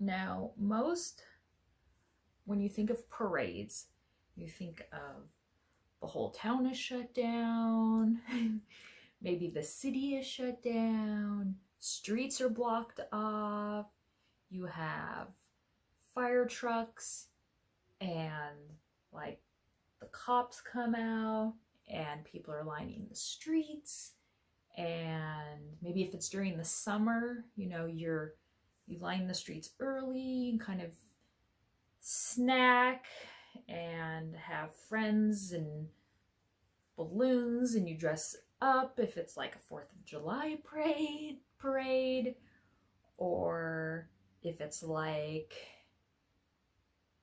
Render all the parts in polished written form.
Now, when you think of parades, you think of the whole town is shut down, maybe the city is shut down, streets are blocked off, you have fire trucks, and like the cops come out and people are lining the streets. And maybe if it's during the summer, you line the streets early and kind of snack and have friends and balloons, and you dress up if it's like a 4th of July parade, or if it's like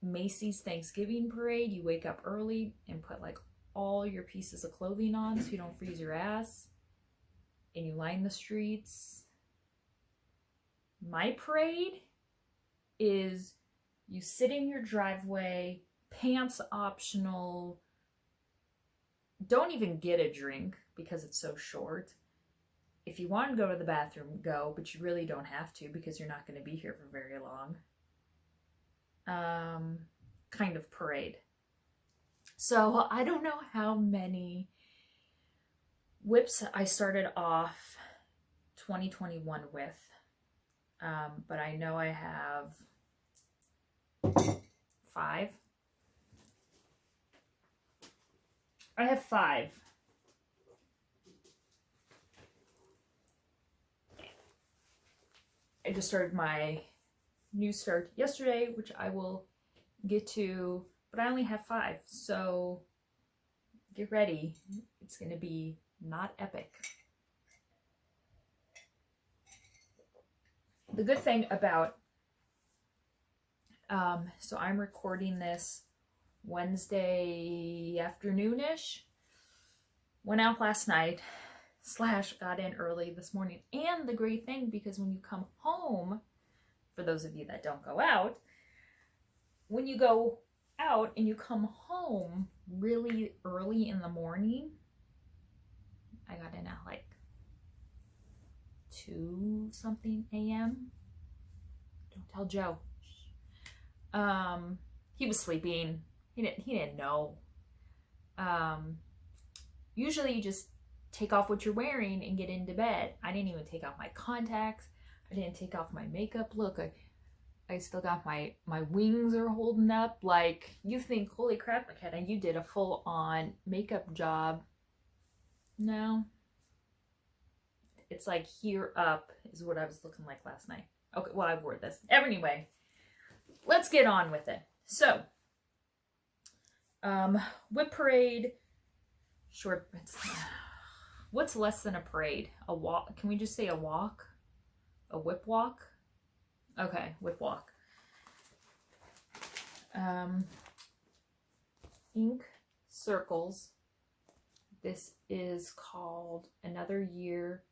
Macy's Thanksgiving parade, you wake up early and put like all your pieces of clothing on so you don't freeze your ass, and you line the streets. My parade is you sit in your driveway, pants optional, don't even get a drink because it's so short. If you want to go to the bathroom, go, but you really don't have to because you're not going to be here for very long. Kind of parade. So I don't know how many WIPs I started off 2021 with, but I know I have 5. I have 5. I just started my new start yesterday, which I will get to, but I only have 5, so get ready. It's going to be not epic. The good thing about, so I'm recording this Wednesday afternoonish, went out last night, / got in early this morning. And the great thing, because when you come home, for those of you that don't go out, when you go out and you come home really early in the morning, I got in at like 2 something a.m. Don't tell Joe. He was sleeping. He didn't know. Usually you just take off what you're wearing and get into bed. I didn't even take off my contacts. I didn't take off my makeup. Look, I still got my wings are holding up. Like, you think, holy crap, McKenna, you did a full-on makeup job. No. It's like here up is what I was looking like last night. Okay, well, I wore this. Anyway, let's get on with it. So, WIP Parade, short, what's less than a parade? A walk? Can we just say a walk? A WIP walk? Okay, WIP walk. Ink circles. This is called Another Year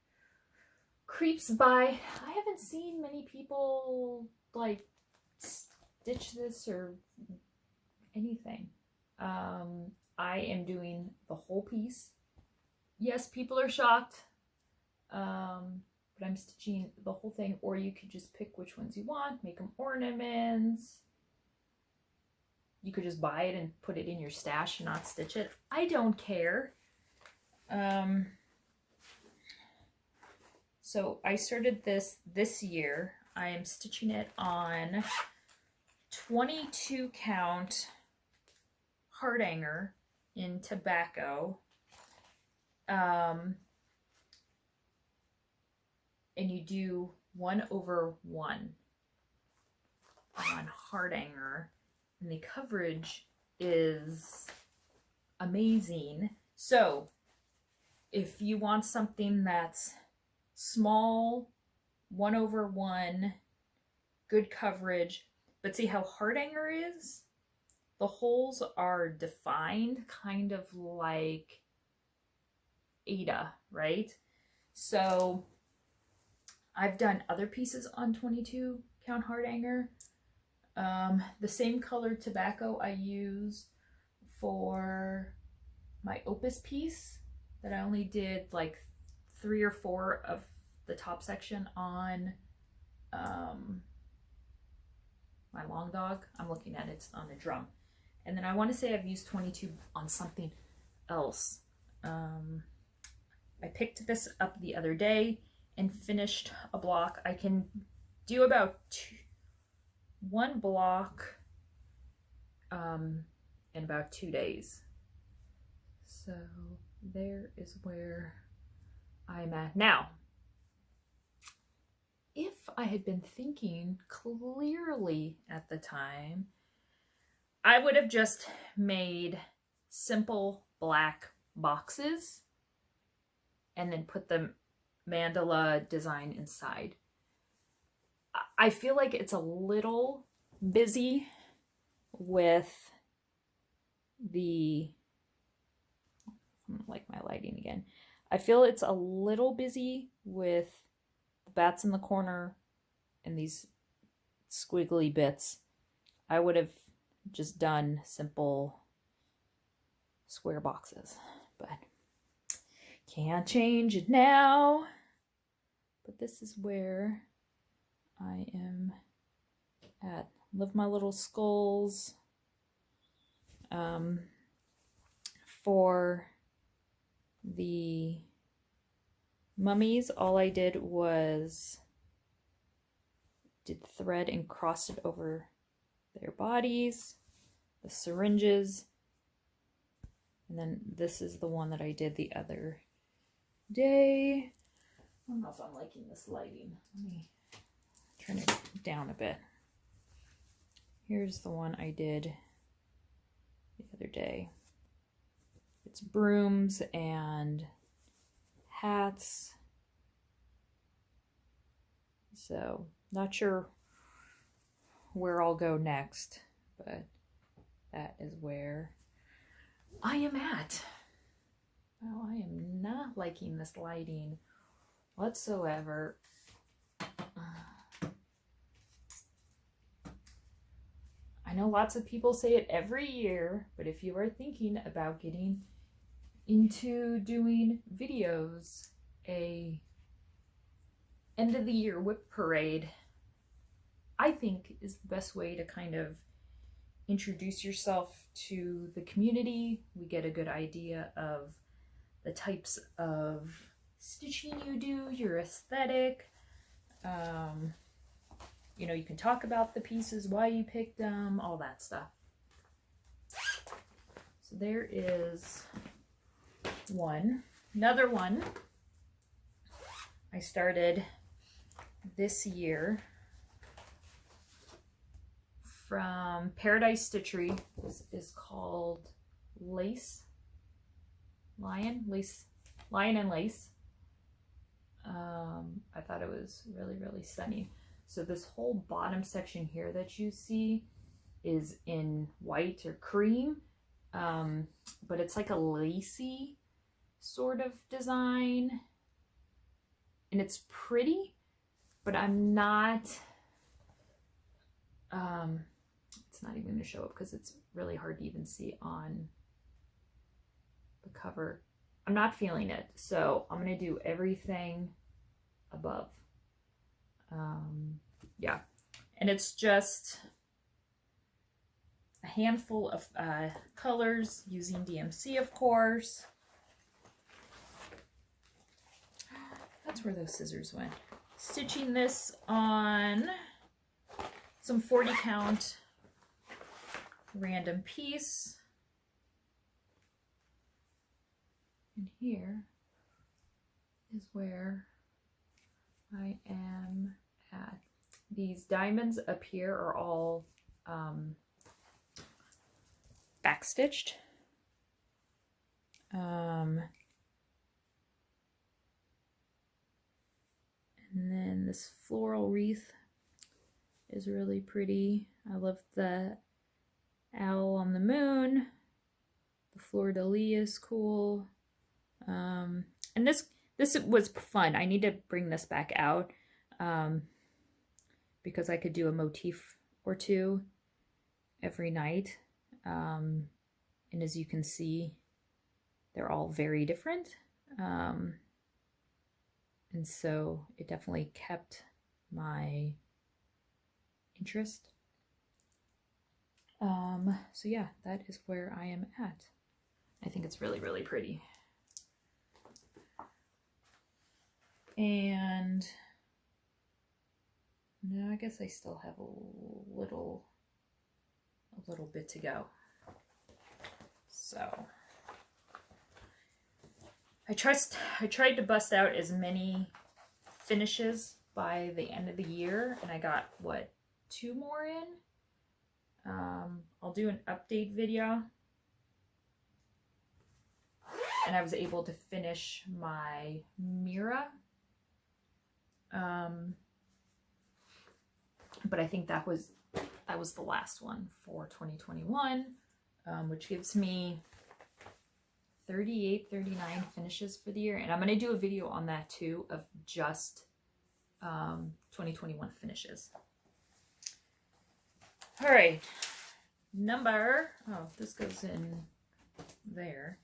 Creeps By. I haven't seen many people like stitch this or anything. I am doing the whole piece. Yes, people are shocked, but I'm stitching the whole thing, or you could just pick which ones you want, make them ornaments. You could just buy it and put it in your stash and not stitch it. I don't care. So I started this year. I am stitching it on 22 count hardanger in tobacco. And you do 1/1 on hardanger, and the coverage is amazing. So if you want something that's small, 1/1, good coverage, but see how hardanger is? The holes are defined, kind of like Ada, right? So I've done other pieces on 22 count hardanger. The same color tobacco I use for my Opus piece that I only did like 3 or 4 of the top section on my long dog. I'm looking at it, it's on a drum. And then I want to say I've used 22 on something else. I picked this up the other day and finished a block. I can do about one block in about 2 days. So there is where I'm at now. If I had been thinking clearly at the time, I would have just made simple black boxes and then put the mandala design inside. I feel like it's a little busy with the, like my lighting again. I feel it's a little busy with the bats in the corner and these squiggly bits. I would have just done simple square boxes, but can't change it now. But this is where I am at. Love my little skulls. For the mummies, all I did was did thread and crossed it over their bodies, the syringes, and then this is the one that I did the other day. I don't know if I'm liking this lighting. Let me turn it down a bit. Here's the one I did the other day. It's brooms and hats. So, not sure where I'll go next, but that is where I am at. Well, I am not liking this lighting whatsoever. I know lots of people say it every year, but if you are thinking about getting into doing videos, a end of the year WIP Parade, I think is the best way to kind of introduce yourself to the community. We get a good idea of the types of stitching you do, your aesthetic. You know, you can talk about the pieces, why you picked them, all that stuff. So there is one. Another one I started this year from Paradise Stitchery. This is called Lion and Lace. I thought it was really, really stunning. So this whole bottom section here that you see is in white or cream, but it's like a lacy sort of design, and it's pretty, but I'm not, it's not even going to show up because it's really hard to even see on the cover. I'm not feeling it, so I'm going to do everything above. Yeah, and it's just a handful of colors using DMC, of course. That's where those scissors went. Stitching this on some 40 count random piece. And here is where I am at. These diamonds up here are all backstitched. And then this floral wreath is really pretty. I love the owl on the moon. The fleur-de-lis is cool. And this was fun. I need to bring this back out because I could do a motif or two every night. And as you can see, they're all very different. And so it definitely kept my interest. So yeah, that is where I am at. I think it's really, really pretty. And no, I guess I still have a little bit to go. So I tried to bust out as many finishes by the end of the year, and I got, what, 2 more in? I'll do an update video. And I was able to finish my Mira. But I think that was the last one for 2021, which gives me 38, 39 finishes for the year. And I'm going to do a video on that too, of just 2021 finishes. All right, this goes in there.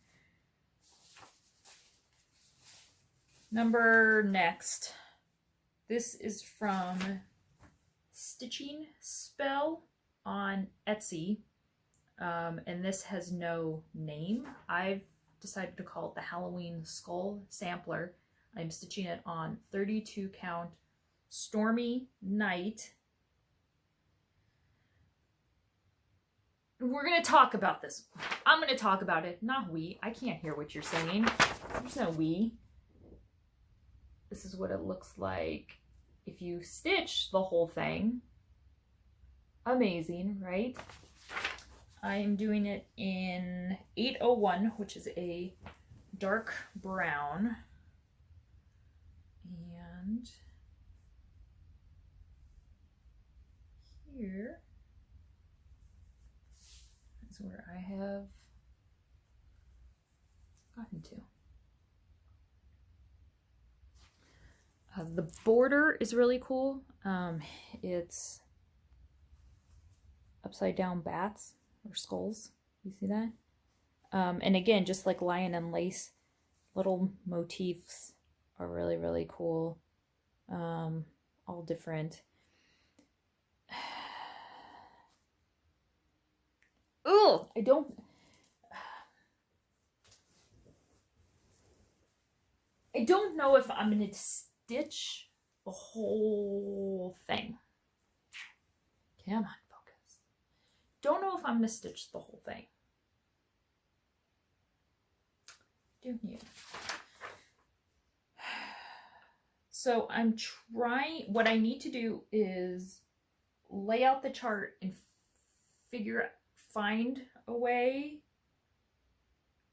Next. This is from Stitching Spell on Etsy. And this has no name. I've decided to call it the Halloween Skull Sampler. I'm stitching it on 32 count Stormy Night. We're going to talk about this. I'm going to talk about it, not we. I can't hear what you're saying. There's no we. This is what it looks like if you stitch the whole thing. Amazing, right? I'm doing it in 801, which is a dark brown. And here is where I have gotten to. The border is really cool. It's upside down bats or skulls. You see that? And again, just like lion and lace, little motifs are really, really cool. All different. Oh, I don't know if I'm going to stitch the whole thing. Come on, focus. Don't know if I'm going to stitch the whole thing. Don't you? So I'm trying, what I need to do is lay out the chart and find a way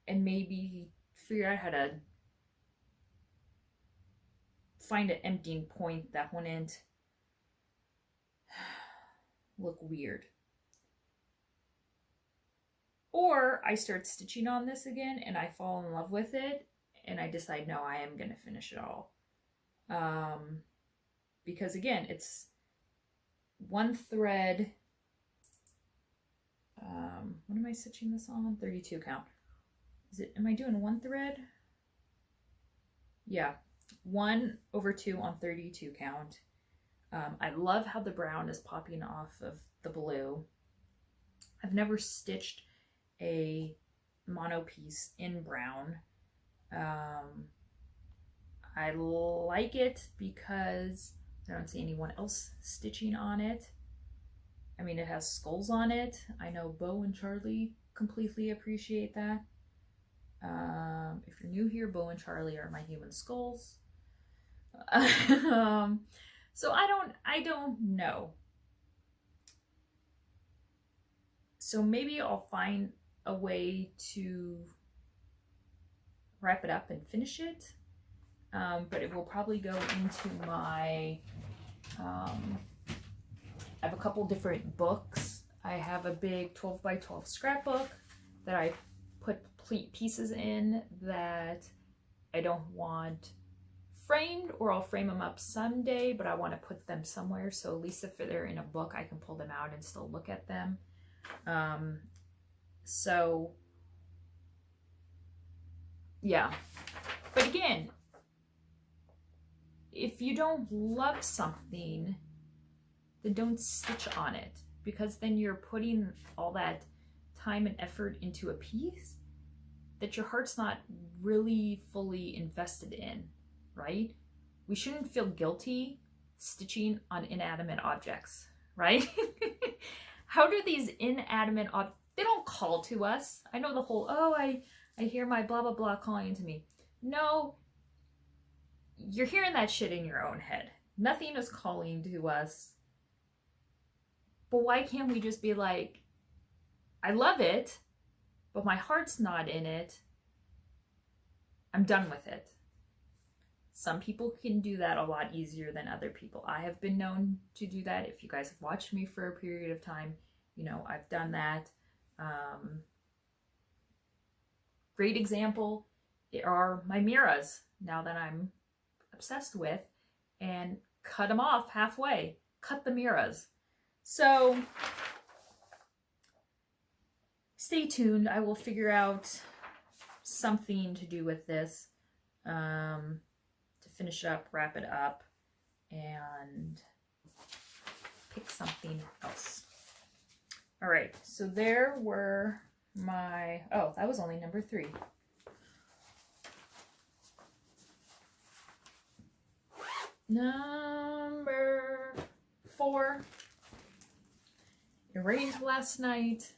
and maybe figure out how to find an emptying point that wouldn't look weird. Or I start stitching on this again and I fall in love with it and I decide, no, I am going to finish it all. Because again, it's one thread. What am I stitching this on? 32 count. Am I doing one thread? Yeah. 1/2 on 32 count. I love how the brown is popping off of the blue. I've never stitched a mono piece in brown. I like it because I don't see anyone else stitching on it. I mean, it has skulls on it. I know Bo and Charlie completely appreciate that. If you're new here, Bo and Charlie are my human skulls. So I don't know. So maybe I'll find a way to wrap it up and finish it. But it will probably go into my, I have a couple different books. I have a big 12 by 12 scrapbook that I put pieces in that I don't want framed, or I'll frame them up someday, but I want to put them somewhere. So at least if they're in a book, I can pull them out and still look at them. So yeah, but again, if you don't love something, then don't stitch on it, because then you're putting all that time and effort into a piece that your heart's not really fully invested in, right? We shouldn't feel guilty stitching on inanimate objects, right? How do these inanimate objects, they don't call to us. I know the whole, oh, I hear my blah, blah, blah calling to me. No, you're hearing that shit in your own head. Nothing is calling to us. But why can't we just be like, I love it, but my heart's not in it. I'm done with it. Some people can do that a lot easier than other people. I have been known to do that. If you guys have watched me for a period of time, you know, I've done that. Great example are my miras, now that I'm obsessed with, and cut them off halfway. Cut the miras. So stay tuned. I will figure out something to do with this to finish it up, wrap it up, and pick something else. All right, so there were my, oh, that was only number 3. Number 4. It rained last night.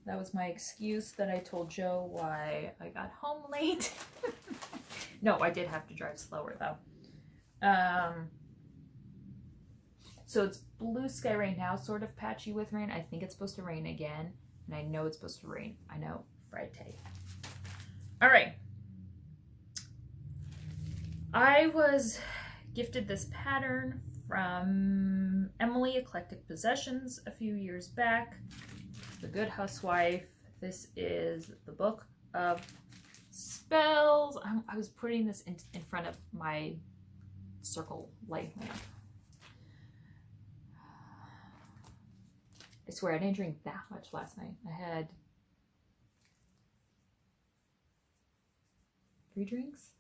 That was my excuse that I told Joe why I got home late. No, I did have to drive slower though. So it's blue sky right now, sort of patchy with rain. I think it's supposed to rain again, and I know it's supposed to rain. I know, Friday. All right. I was gifted this pattern from Emily Eclectic Possessions a few years back. The Good Housewife. This is the Book of Spells. I was putting this in front of my circle light lamp. I swear I didn't drink that much last night. I had 3 drinks.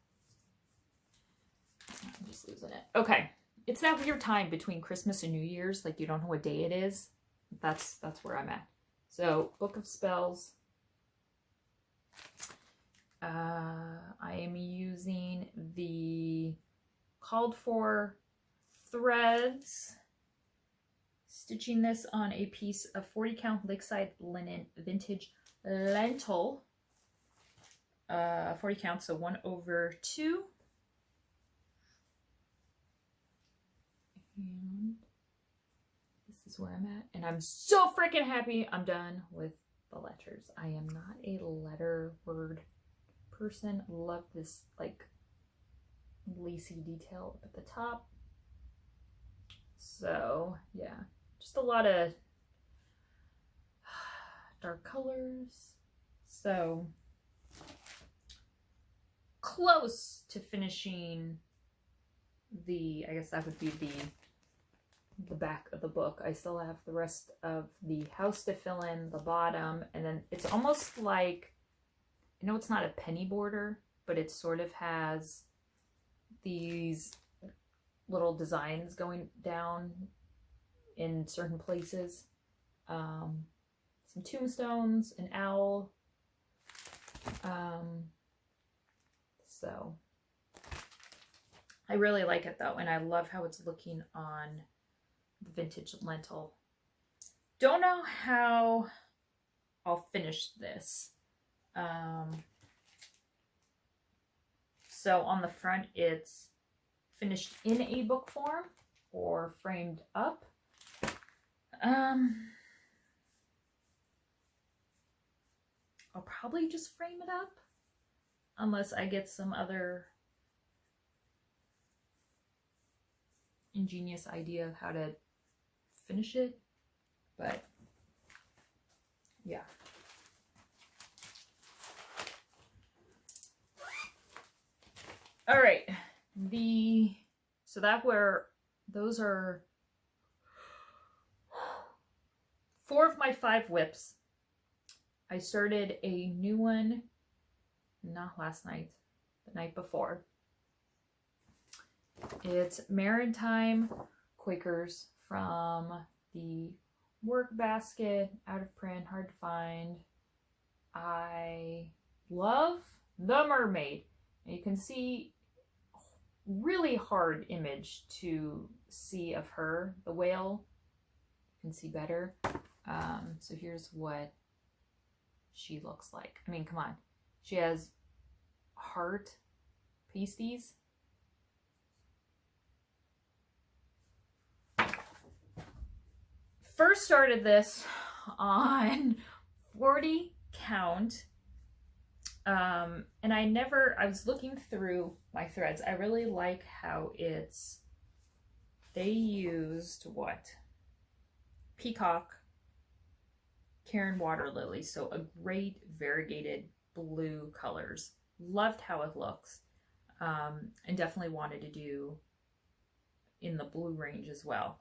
I'm just losing it. Okay. It's that weird time between Christmas and New Year's. Like, you don't know what day it is. That's where I'm at. So, Book of Spells. I am using the called for threads. Stitching this on a piece of 40 count Lakeside linen vintage lentil. 40 count, so 1/2. And this is where I'm at. And I'm so freaking happy I'm done with the letters. I am not a letter word person. Love this like lacy detail up at the top. So yeah, just a lot of dark colors. So close to finishing the, I guess that would be the back of the book. I still have the rest of the house to fill in, the bottom, and then it's almost like, I know it's not a penny border, but it sort of has these little designs going down in certain places. Some tombstones, an owl. So I really like it though, and I love how it's looking on the vintage lentil. Don't know how I'll finish this. So on the front it's finished in a book form or framed up. I'll probably just frame it up unless I get some other ingenious idea of how to finish it, but yeah. All right, so that where those are 4 of my 5 WIPs. I started a new one, not last night, the night before. It's Maritime Quakers from the work basket, out of print, hard to find. I love the mermaid. And you can see really hard image to see of her. The whale, you can see better. So here's what she looks like. I mean, come on. She has heart pasties. First started this on 40 count. And I was looking through my threads. I really like how they used what? Peacock, Karen water lily. So a great variegated blue colors. Loved how it looks. And definitely wanted to do in the blue range as well.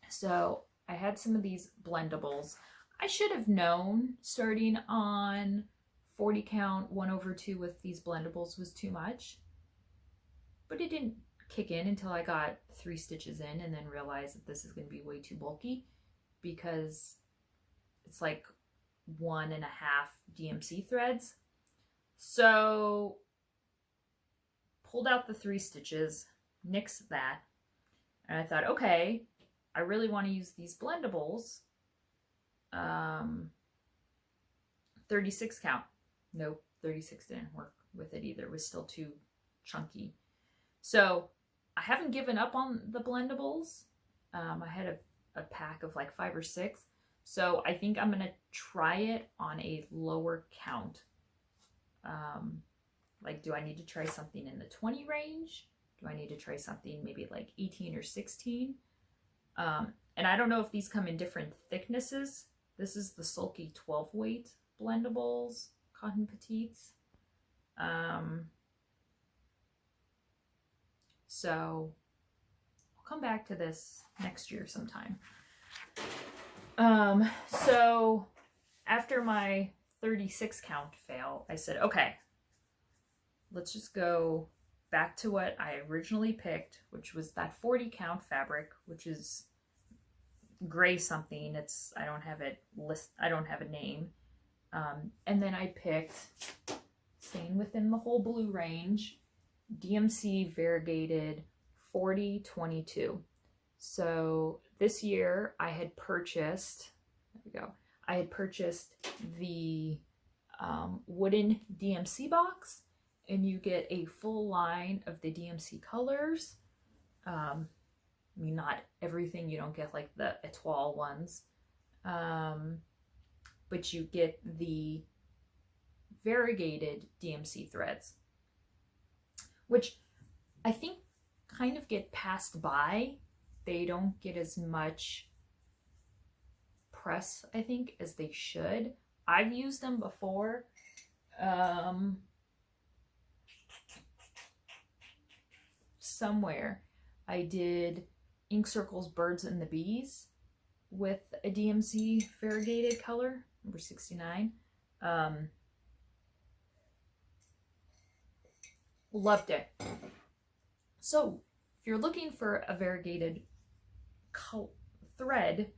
So I had some of these blendables. I should have known starting on 40 count 1/2 with these blendables was too much, but it didn't kick in until I got 3 stitches in and then realized that this is going to be way too bulky because it's like 1.5 DMC threads. So pulled out the 3 stitches, nixed that, and I thought, okay, I really want to use these blendables. 36 count. Nope, 36 didn't work with it either. It was still too chunky. So I haven't given up on the blendables. I had a pack of like 5 or 6. So I think I'm going to try it on a lower count. Like, do I need to try something in the 20 range? Do I need to try something maybe like 18 or 16? And I don't know if these come in different thicknesses. This is the Sulky 12 weight blendables, cotton petites. So I'll come back to this next year sometime. So after my 36 count fail, I said, okay, let's just go back to what I originally picked, which was that 40 count fabric, which is gray something. I don't have a name. And then I picked, staying within the whole blue range, DMC variegated 4022. So this year I had purchased, I had purchased the wooden DMC box, and you get a full line of the DMC colors. I mean, not everything, you don't get like the Etoile ones, but you get the variegated DMC threads, which I think kind of get passed by. They don't get as much press, I think, as they should. I've used them before. Somewhere I did Ink Circles Birds and the Bees with a DMC variegated color, number 69. Loved it. So if you're looking for a variegated thread,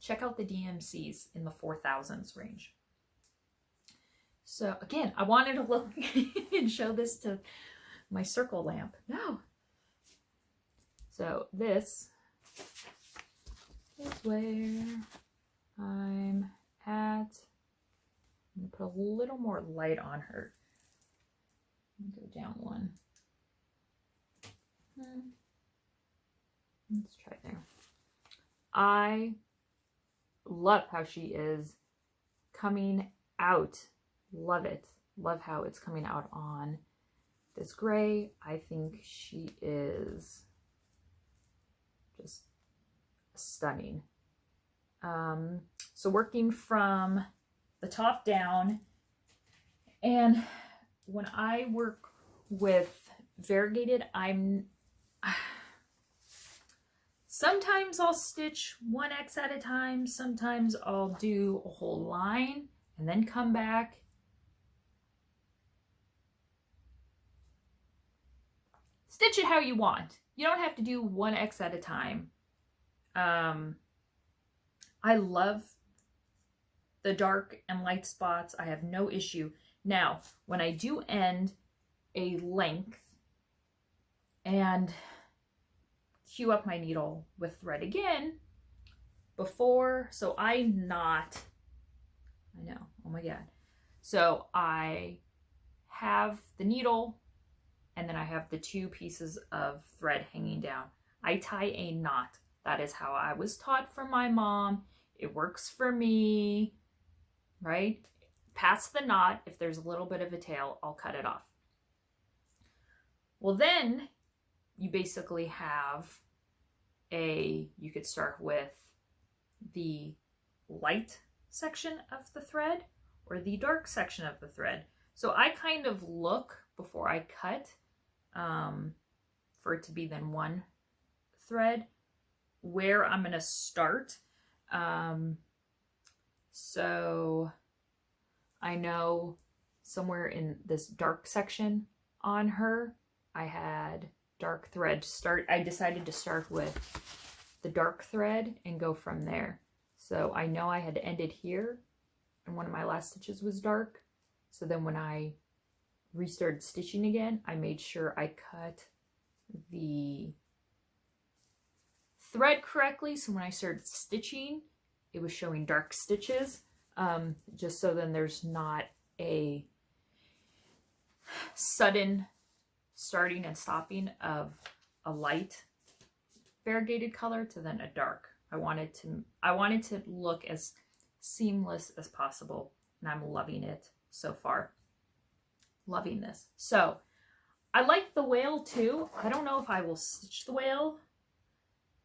check out the DMCs in the 4000s range. So again, I wanted to look and show this to my circle lamp. No. So this is where I'm at. I'm going to put a little more light on her. Go down one. Let's try there. I love how she is coming out. Love it. Love how it's coming out on this gray. I think she is just stunning. So working from the top down, and when I work with variegated, sometimes I'll stitch 1X at a time. Sometimes I'll do a whole line and then come back. Stitch it how you want. You don't have to do 1X at a time. I love the dark and light spots. I have no issue. Now, when I do end a length and cue up my needle with thread again, before, so I knot, I know, oh my God. So I have the needle and then I have the 2 pieces of thread hanging down. I tie a knot. That is how I was taught from my mom. It works for me, right? Past the knot, if there's a little bit of a tail, I'll cut it off. Well, then you basically have you could start with the light section of the thread or the dark section of the thread. So I kind of look before I cut for it to be then one thread where I'm going to start. So I know somewhere in this dark section on her, I had dark thread start. I decided to start with the dark thread and go from there. So I know I had ended here and one of my last stitches was dark. So then when I restarted stitching again, I made sure I cut the thread correctly. So when I started stitching, it was showing dark stitches, just so then there's not a sudden starting and stopping of a light variegated color to then a dark. I wanted to look as seamless as possible, and I'm loving it so far. Loving this. So I like the whale too. I don't know if I will stitch the whale,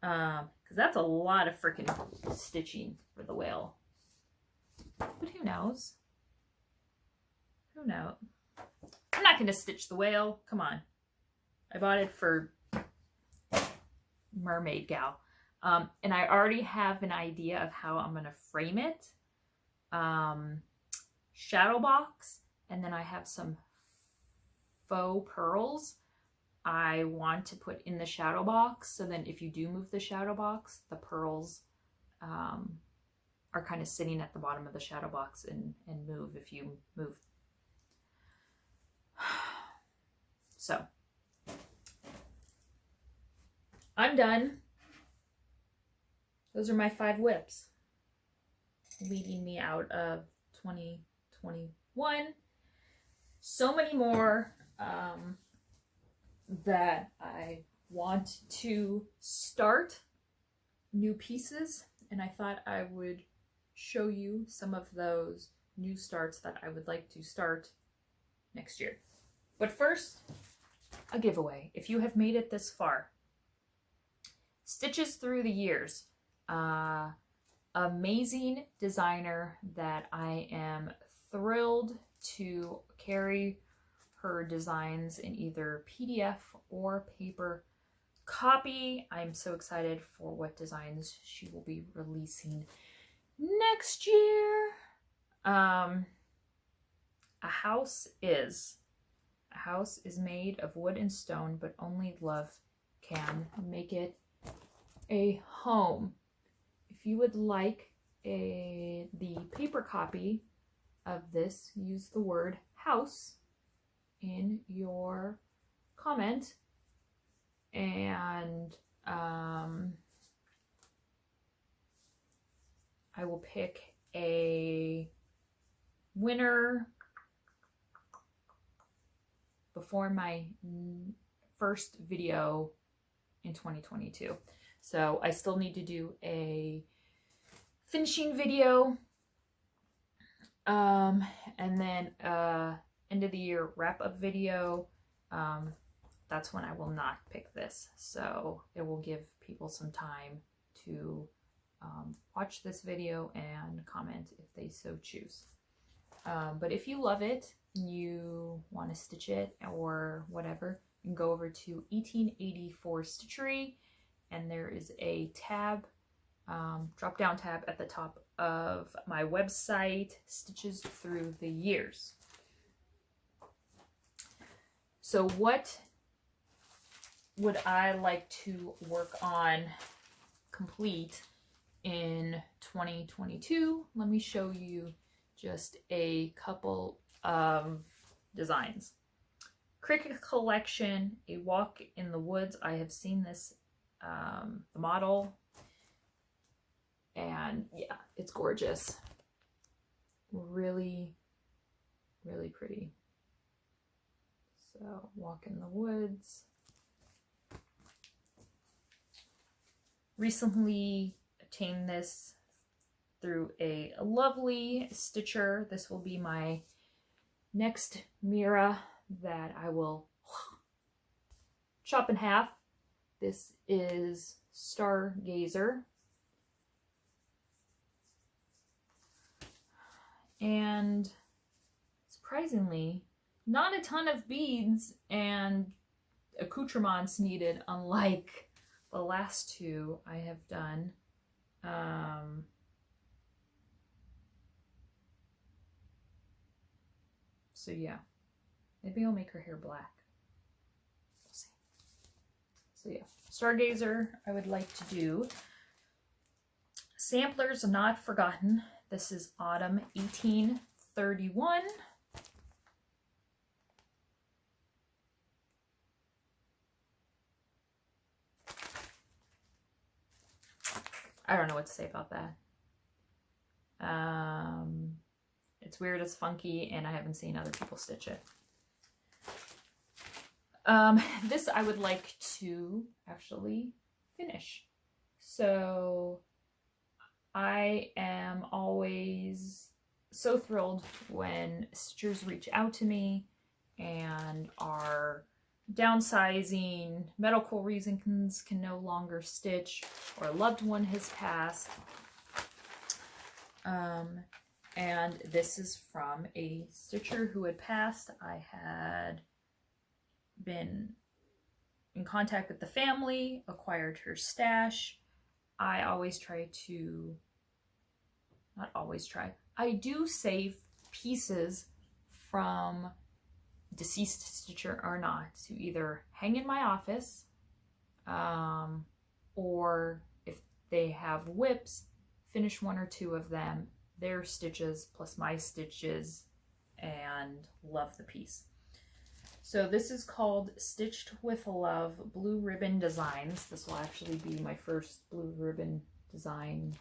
because that's a lot of freaking stitching for the whale. But who knows? Who knows? I'm not going to stitch the whale. Come on. I bought it for Mermaid Gal. And I already have an idea of how I'm going to frame it. Shadow box. And then I have some faux pearls I want to put in the shadow box. So then if you do move the shadow box, the pearls are kind of sitting at the bottom of the shadow box and move if you move. So I'm done. Those are my 5 WIPs, leading me out of 2021. So many more that I want to start new pieces, and I thought I would show you some of those new starts that I would like to start next year. But first, a giveaway. If you have made it this far, Stitches Through the Years, amazing designer that I am thrilled to carry her designs in either PDF or paper copy. I'm so excited for what designs she will be releasing next year. A house is made of wood and stone, but only love can make it a home. If you would like the paper copy of this, use the word house in your comment, and I will pick a winner before my first video in 2022. So I still need to do a finishing video, and then end of the year wrap up video. That's when I will not pick this, so it will give people some time to watch this video and comment if they so choose. But if you love it, you want to stitch it or whatever, you can go over to 1884 Stitchery, and there is a tab, drop down tab at the top of my website, Stitches Through the Years. So what would I like to work on complete in 2022. Let me show you just a couple of designs. Cricket Collection, A Walk in the Woods. I have seen this model, and yeah, it's gorgeous. Really, really pretty. So, Walk in the Woods. Recently obtained this through a lovely stitcher. This will be my next Mira that I will chop in half. This is Stargazer. And surprisingly, not a ton of beads and accoutrements needed, unlike the last two I have done. So yeah, maybe I'll make her hair black. We'll see. So yeah, Stargazer, I would like to do. Samplers Not Forgotten. This is Autumn 1831. I don't know what to say about that. It's weird, it's funky, and I haven't seen other people stitch it. This I would like to actually finish. So I am always so thrilled when stitchers reach out to me and are downsizing, medical reasons, can no longer stitch, or a loved one has passed. And this is from a stitcher who had passed. I had been in contact with the family, acquired her stash. I always try to, not always try, I do save pieces from deceased stitcher or not to either hang in my office, or if they have WIPs, finish one or two of them, their stitches plus my stitches, and love the piece. So this is called Stitched with Love Blue Ribbon Designs. This will actually be my first blue ribbon design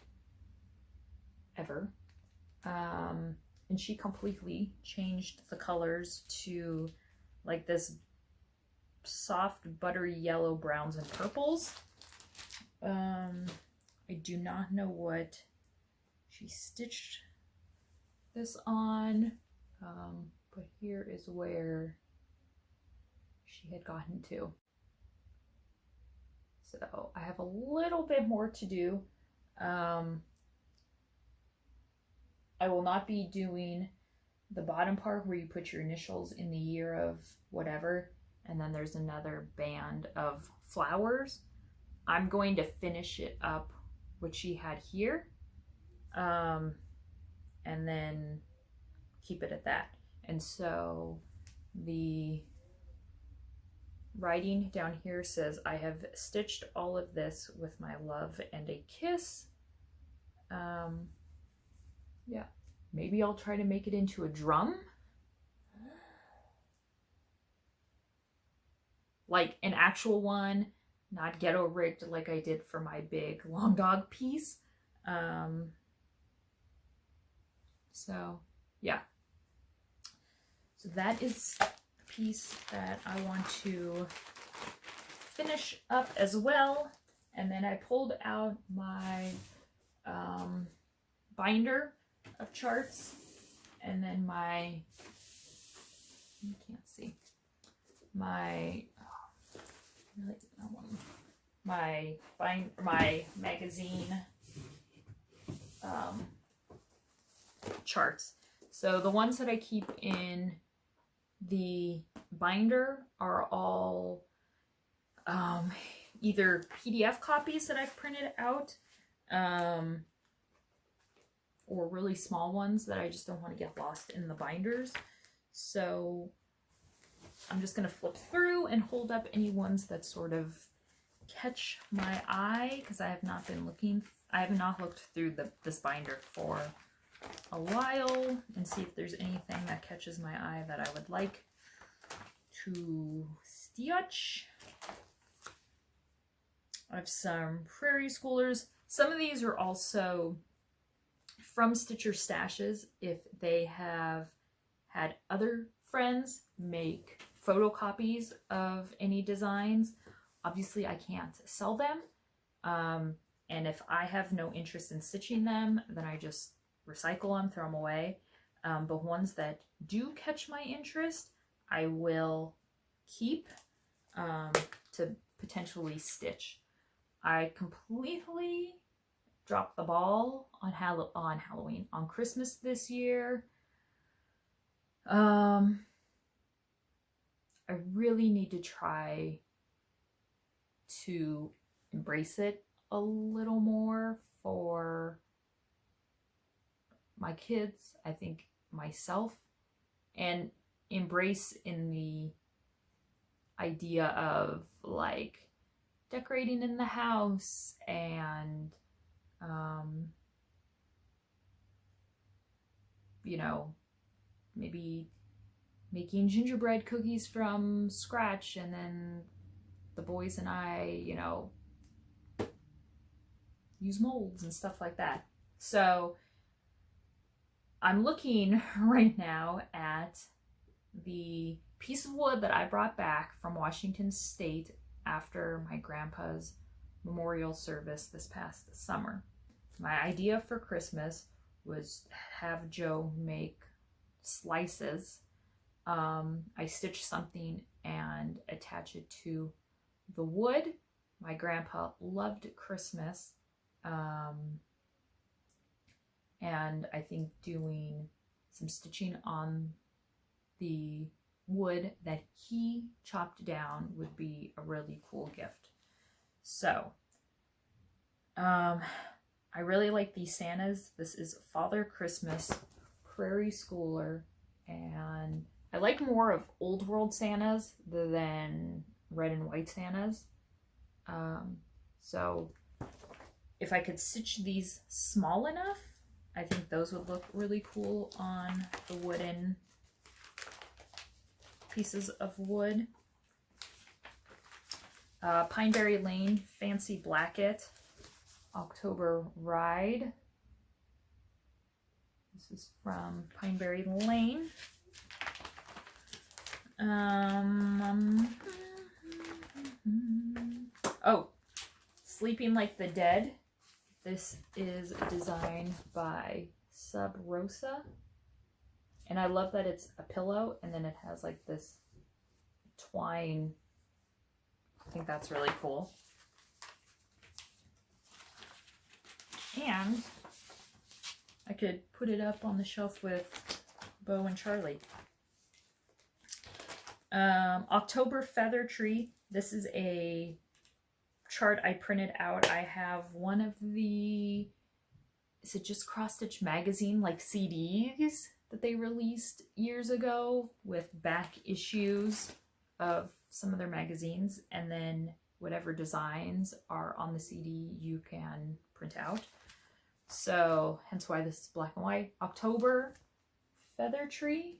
ever. And she completely changed the colors to like this soft buttery yellow, browns, and purples. I do not know what she stitched this on, but here is where she had gotten to. So I have a little bit more to do. I will not be doing the bottom part where you put your initials in the year of whatever, and then there's another band of flowers. I'm going to finish it up what she had here, and then keep it at that. And so the writing down here says, I have stitched all of this with my love and a kiss. Yeah, maybe I'll try to make it into a drum. Like an actual one, not ghetto rigged like I did for my big long dog piece. So yeah. So that is a piece that I want to finish up as well. And then I pulled out my binder of charts, and then my, you can't see, my my magazine charts. So the ones that I keep in the binder are all either PDF copies that I've printed out, or really small ones that I just don't want to get lost in the binders. So I'm just going to flip through and hold up any ones that sort of catch my eye because I have not been looking. I have not looked through this binder for a while and see if there's anything that catches my eye that I would like to stitch. I have some Prairie Schoolers. Some of these are also from Stitcher stashes if they have had other friends make photocopies of any designs. Obviously, I can't sell them. And if I have no interest in stitching them, then I just recycle them, throw them away. But ones that do catch my interest, I will keep to potentially stitch. I completely dropped the ball on Halloween, on Christmas this year. I really need to try to embrace it a little more for my kids, I think myself, and embrace in the idea of like decorating in the house and you know, maybe making gingerbread cookies from scratch, and then the boys and I, you know, use molds and stuff like that. So I'm looking right now at the piece of wood that I brought back from Washington State after my grandpa's memorial service this past summer. My idea for Christmas was have Joe make slices. I stitch something and attach it to the wood. My grandpa loved Christmas. And I think doing some stitching on the wood that he chopped down would be a really cool gift. So, I really like these Santas. This is Father Christmas, Prairie Schooler, and I like more of Old World Santas than red and white Santas. So if I could stitch these small enough, I think those would look really cool on the wooden pieces of wood. Pineberry Lane, Fancy Blacket, October Ride. This is from Pineberry Lane. Oh, Sleeping Like the Dead. This is a design by Sub Rosa. And I love that it's a pillow and then it has like this twine. I think that's really cool. And I could put it up on the shelf with Bo and Charlie. October Feather Tree. This is a chart I printed out. I have one of the, is it just Cross Stitch Magazine, like CDs that they released years ago with back issues of some of their magazines, and then whatever designs are on the CD you can print out. So hence why this is black and white. October Feather Tree.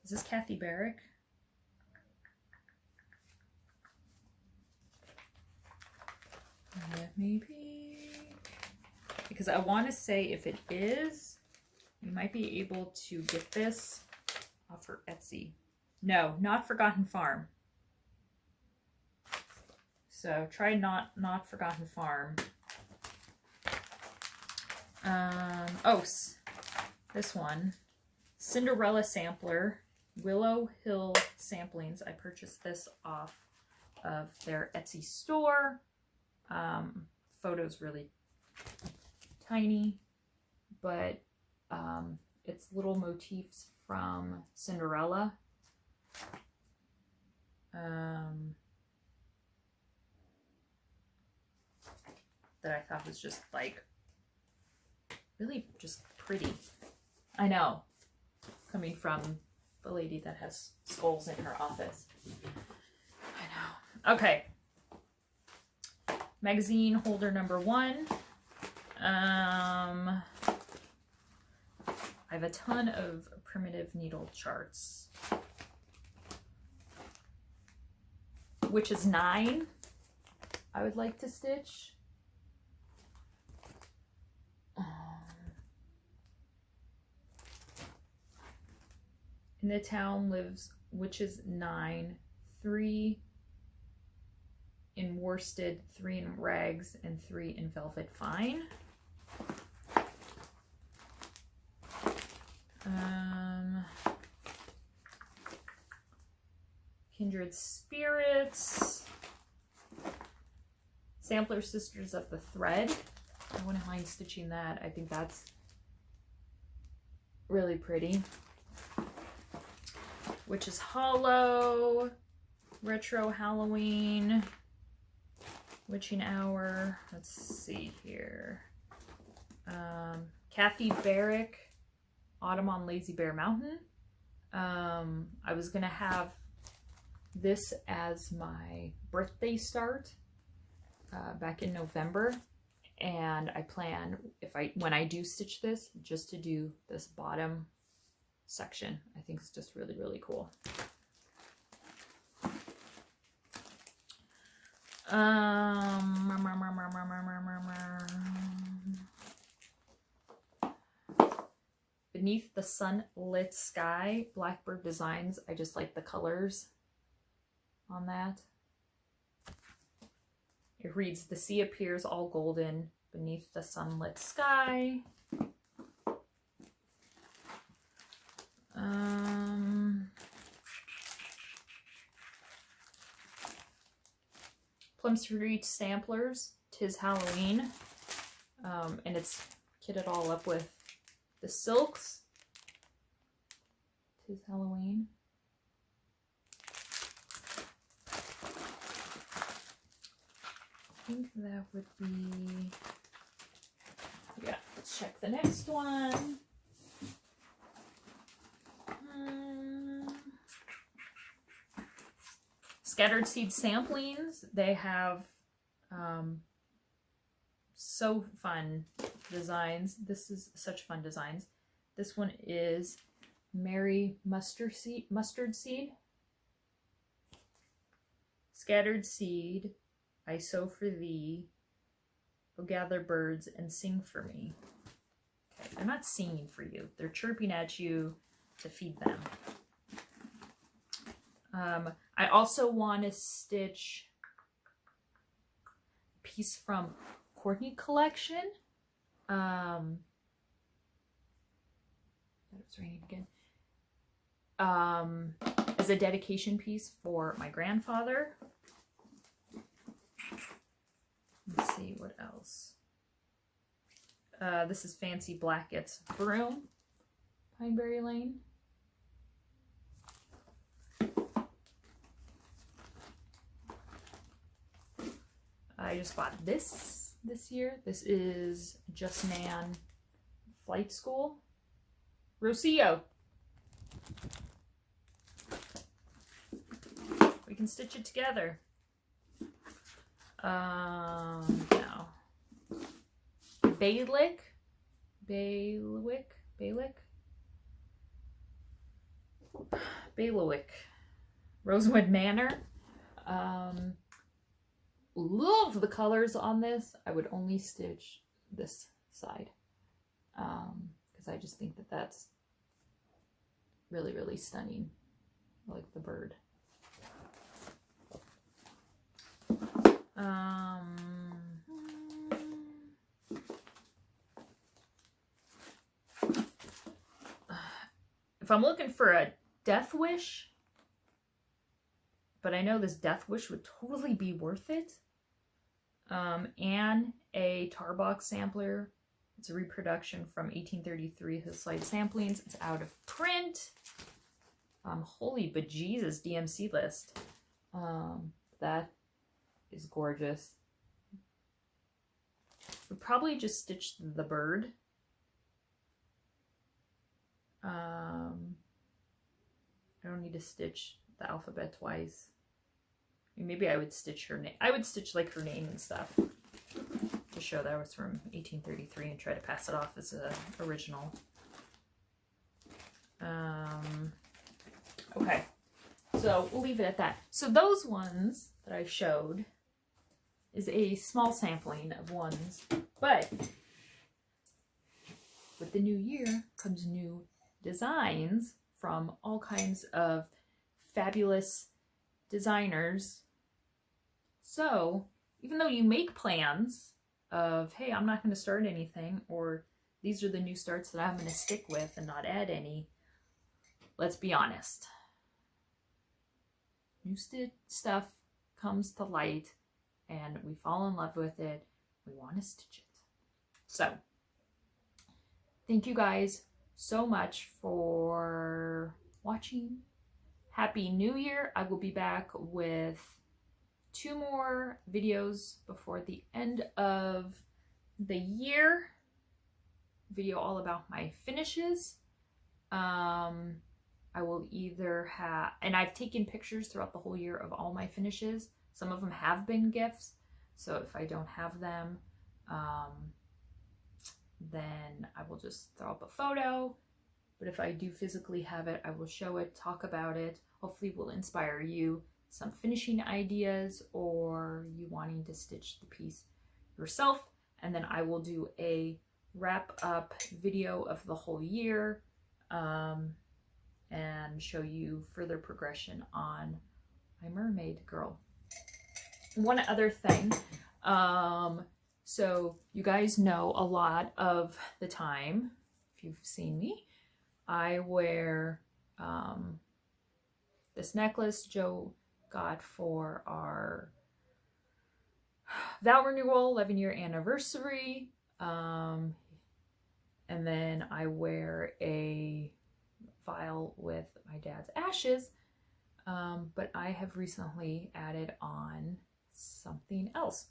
Is this Kathy Barrick? Let me peek. Because I want to say if it is, you might be able to get this off her Etsy. No, not Forgotten Farm. So try not Forgotten Farm. Oh, this one. Cinderella Sampler. Willow Hill Samplings. I purchased this off of their Etsy store. Photo's really tiny, but it's little motifs from Cinderella. That I thought was just like really just pretty. I know, coming from The lady that has skulls in her office. I know. Okay. Magazine holder number 1. I have a ton of primitive needle charts. Which is 9 I would like to stitch. In the town lives, which is 9, 3 in worsted, 3 in rags, and 3 in velvet fine. Kindred Spirits. Sampler Sisters of the Thread. I wouldn't mind stitching that. I think that's really pretty. Which is Hollow. Retro Halloween. Witching Hour. Let's see here. Kathy Barrick. Autumn on Lazy Bear Mountain. I was gonna have this as my birthday start back in November, and I plan, when I do stitch this, just to do this bottom section. I think it's just really, really cool. Beneath the Sunlit Sky, Blackbird Designs. I just like the colors on that. It reads, the sea appears all golden beneath the sunlit sky. Plum Street Samplers, 'Tis Halloween. And it's kitted all up with the silks. 'Tis Halloween. I think that would be, yeah, let's check the next one. Scattered Seed Samplings. They have so fun designs. This is such fun designs. This one is Mary Mustard Seed. Scattered seed, I sow for thee. Go gather birds and sing for me. Okay, they're not singing for you. They're chirping at you to feed them. I also want to stitch a piece from Courtney collection. It's raining again. As a dedication piece for my grandfather. Let's see what else. This is Fancy Blackett's Broom, Pineberry Lane. I just bought this year. This is Just Man Flight School. Rocio. We can stitch it together. No. Bailiwick. Rosewood Manor. Love the colors on this. I would only stitch this side because I just think that that's really, really stunning. I like the bird. If I'm looking for a death wish, but I know this death wish would totally be worth it. And a Tarbox sampler. It's a reproduction from 1833, his slide samplings. It's out of print. Holy bejesus, DMC list. That is gorgeous. Would probably just stitch the bird. I don't need to stitch the alphabet twice. Maybe I would stitch her name. I would stitch like her name and stuff to show that it was from 1833 and try to pass it off as a original. Okay, so we'll leave it at that. So those ones that I showed is a small sampling of ones, but with the new year comes new designs from all kinds of fabulous designers. So even though you make plans of, hey, I'm not going to start anything, or these are the new starts that I'm going to stick with and not add any, let's be honest. New stuff comes to light and we fall in love with it. We want to stitch it. So thank you guys so much for watching. Happy New Year. I will be back with 2 more videos before the end of the year. Video all about my finishes. I will either have, and I've taken pictures throughout the whole year of all my finishes. Some of them have been gifts, so if I don't have them, then I will just throw up a photo. But if I do physically have it, I will show it, talk about it. Hopefully will inspire you some finishing ideas or you wanting to stitch the piece yourself. And then I will do a wrap up video of the whole year and show you further progression on my mermaid girl. One other thing, so you guys know a lot of the time, if you've seen me, I wear this necklace Joe got for our vow renewal 11-year anniversary, and then I wear a vial with my dad's ashes, but I have recently added on something else.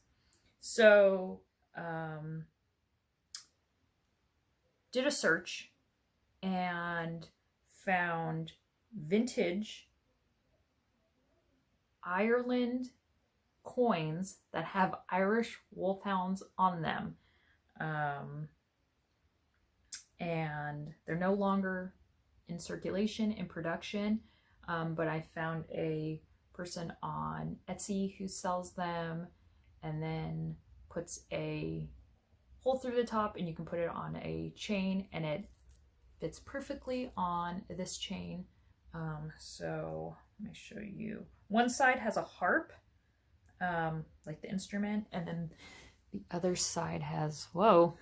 So did a search and found vintage Ireland coins that have Irish wolfhounds on them, and they're no longer in circulation, in production, but I found a person on Etsy who sells them and then puts a hole through the top and you can put it on a chain and it fits perfectly on this chain. So let me show you. One side has a harp, like the instrument, and then the other side has, whoa,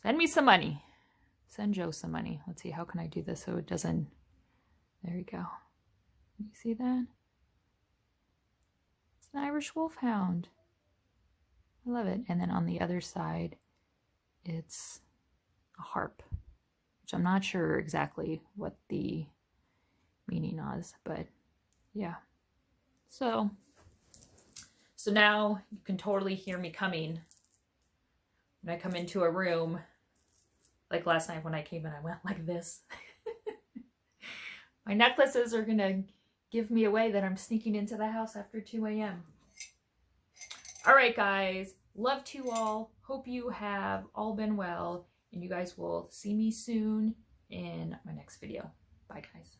send me some money. Send Joe some money. Let's see, how can I do this so it doesn't, there you go. You see that? It's an Irish wolfhound. I love it. And then on the other side, it's a harp, which I'm not sure exactly what the meaning is, but yeah. So now you can totally hear me coming. When I come into a room, like last night when I came in, I went like this. My necklaces are gonna give me away that I'm sneaking into the house after 2 a.m. All right, guys. Love to you all. Hope you have all been well. And you guys will see me soon in my next video. Bye, guys.